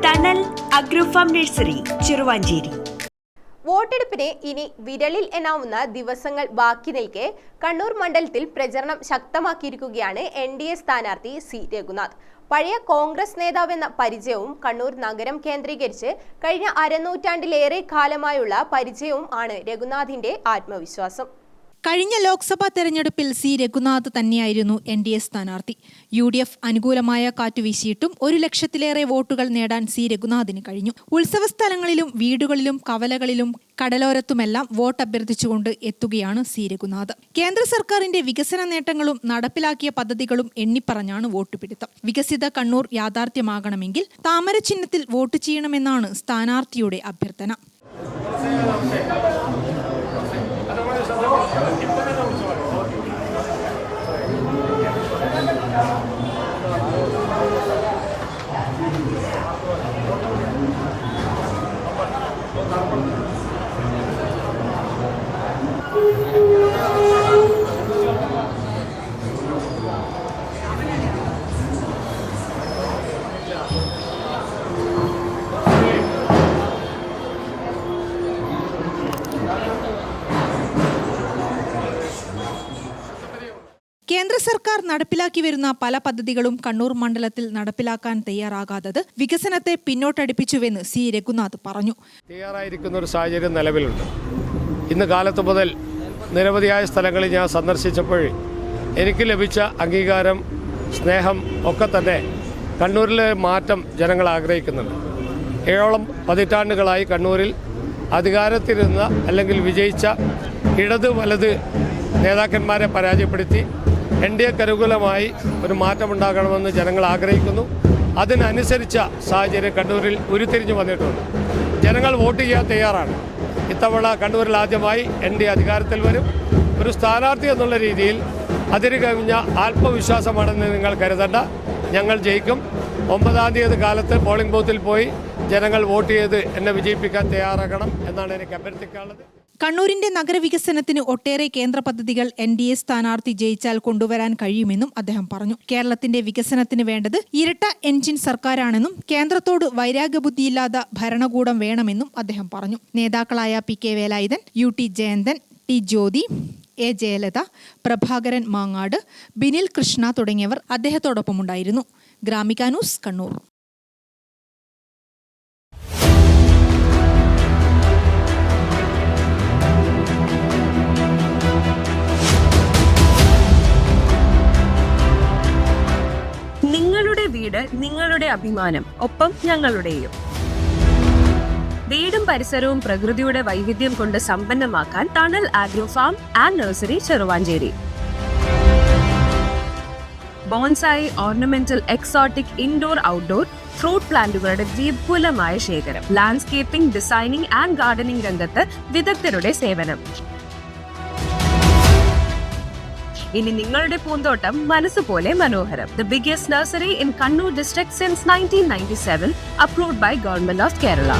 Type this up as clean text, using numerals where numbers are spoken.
തണൽ അഗ്രോഫാം നഴ്സറി, ചെറുവാഞ്ചേരി. വോട്ടെടുപ്പിന് ഇനി വിരലിൽ എണ്ണാവുന്ന ദിവസങ്ങൾ ബാക്കി നിൽക്കെ കണ്ണൂർ മണ്ഡലത്തിൽ പ്രചരണം ശക്തമാക്കിയിരിക്കുകയാണ് NDA സ്ഥാനാർത്ഥി C. രഘുനാഥ്. പഴയ കോൺഗ്രസ് നേതാവെന്ന പരിചയവും കണ്ണൂർ നഗരം കേന്ദ്രീകരിച്ച് കഴിഞ്ഞ അരനൂറ്റാണ്ടിലേറെ കാലമായുള്ള പരിചയവും ആണ് രഘുനാഥിന്റെ ആത്മവിശ്വാസം. കഴിഞ്ഞ ലോക്സഭാ തെരഞ്ഞെടുപ്പിൽ C. രഘുനാഥ് തന്നെയായിരുന്നു NDA സ്ഥാനാർത്ഥി. UDF അനുകൂലമായ കാറ്റുവീശിയിട്ടും 1 ലക്ഷത്തിലേറെ വോട്ടുകൾ നേടാൻ C. രഘുനാഥിന് കഴിഞ്ഞു. ഉത്സവ സ്ഥലങ്ങളിലും വീടുകളിലും കവലകളിലും കടലോരത്തുമെല്ലാം വോട്ട് അഭ്യർത്ഥിച്ചുകൊണ്ട് എത്തുകയാണ് C. രഘുനാഥ്. കേന്ദ്ര സർക്കാരിന്റെ വികസന നേട്ടങ്ങളും നടപ്പിലാക്കിയ പദ്ധതികളും എണ്ണിപ്പറഞ്ഞാണ് വോട്ടുപിടുത്തം. വികസിത കണ്ണൂർ യാഥാർത്ഥ്യമാകണമെങ്കിൽ താമര ചിഹ്നത്തിൽ വോട്ട് ചെയ്യണമെന്നാണ് സ്ഥാനാർത്ഥിയുടെ അഭ്യർത്ഥന. കേന്ദ്ര സർക്കാർ നടപ്പിലാക്കി വരുന്ന പല പദ്ധതികളും കണ്ണൂർ മണ്ഡലത്തിൽ നടപ്പിലാക്കാൻ തയ്യാറാകാത്തത് വികസനത്തെ പിന്നോട്ടടിപ്പിച്ചുവെന്ന് C. രഘുനാഥ് പറഞ്ഞു. തയ്യാറായിരിക്കുന്ന ഒരു സാഹചര്യം നിലവിലുണ്ട്. ഇന്ന് കാലത്ത് മുതൽ നിരവധിയായ സ്ഥലങ്ങളിൽ ഞാൻ സന്ദർശിച്ചപ്പോൾ എനിക്ക് ലഭിച്ച അംഗീകാരം, സ്നേഹം ഒക്കെ തന്നെ കണ്ണൂരിലെ മാറ്റം ജനങ്ങൾ ആഗ്രഹിക്കുന്നുണ്ട്. 7 പതിറ്റാണ്ടുകളായി കണ്ണൂരിൽ അധികാരത്തിലിരുന്ന അല്ലെങ്കിൽ വിജയിച്ച ഇടത് വലത് നേതാക്കന്മാരെ പരാജയപ്പെടുത്തി NDAക്ക് അനുകൂലമായി ഒരു മാറ്റമുണ്ടാകണമെന്ന് ജനങ്ങൾ ആഗ്രഹിക്കുന്നു. അതിനനുസരിച്ച സാഹചര്യം കണ്ണൂരിൽ ഉരുത്തിരിഞ്ഞു വന്നിട്ടുണ്ട്. ജനങ്ങൾ വോട്ട് ചെയ്യാൻ തയ്യാറാണ്. ഇത്തവണ കണ്ണൂരിൽ ആദ്യമായി NDA അധികാരത്തിൽ വരും. ഒരു സ്ഥാനാർത്ഥി എന്നുള്ള രീതിയിൽ അതിര് കവിഞ്ഞ ആത്മവിശ്വാസമാണെന്ന് നിങ്ങൾ കരുതണ്ട. ഞങ്ങൾ ജയിക്കും. 9-ാം തീയതി കാലത്ത് പോളിംഗ് ബൂത്തിൽ പോയി ജനങ്ങൾ വോട്ട് ചെയ്ത് എന്നെ വിജയിപ്പിക്കാൻ തയ്യാറാകണം എന്നാണ് എനിക്ക് അഭ്യർത്ഥിക്കാനുള്ളത്. കണ്ണൂരിന്റെ നഗരവികസനത്തിന് ഒട്ടേറെ കേന്ദ്ര പദ്ധതികൾ NDA സ്ഥാനാർത്ഥി ജയിച്ചാൽ കൊണ്ടുവരാൻ കഴിയുമെന്നും അദ്ദേഹം പറഞ്ഞു. കേരളത്തിന്റെ വികസനത്തിന് വേണ്ടത് ഇരട്ട എൻജിൻ സർക്കാരാണെന്നും കേന്ദ്രത്തോട് വൈരാഗ്യബുദ്ധിയില്ലാത്ത ഭരണകൂടം വേണമെന്നും അദ്ദേഹം പറഞ്ഞു. നേതാക്കളായ PK Velayudhan, UT Jayanthan, T Jyothi, A Jayalatha, Prabhakaran Mangad, Binil Krishna തുടങ്ങിയവർ അദ്ദേഹത്തോടൊപ്പമുണ്ടായിരുന്നു. ഗ്രാമിക ന്യൂസ്, കണ്ണൂർ. നിങ്ങളുടെ വീട്, നിങ്ങളുടെ അഭിമാനം, ഒപ്പം ഞങ്ങളുടെയും. വീടും പരിസരവും പ്രകൃതിയുടെ വൈവിധ്യം കൊണ്ട് സമ്പന്നമാക്കാൻ Thanal agrofarm and nursery, Cheruvancheri. Bonsai, ornamental, exotic, indoor, outdoor fruit പ്ലാന്റുകളുടെ വിപുലമായ ശേഖരം. ലാൻഡ്സ്കേപ്പിംഗ്, ഡിസൈനിംഗ് ആൻഡ് ഗാർഡനിംഗ് രംഗത്ത് വിദഗ്ധരുടെ സേവനം. ഇനി നിങ്ങളുടെ പൂന്തോട്ടം മനസ്സുപോലെ മനോഹരം. The biggest nursery in Kannur district since 1997, approved by Government of Kerala.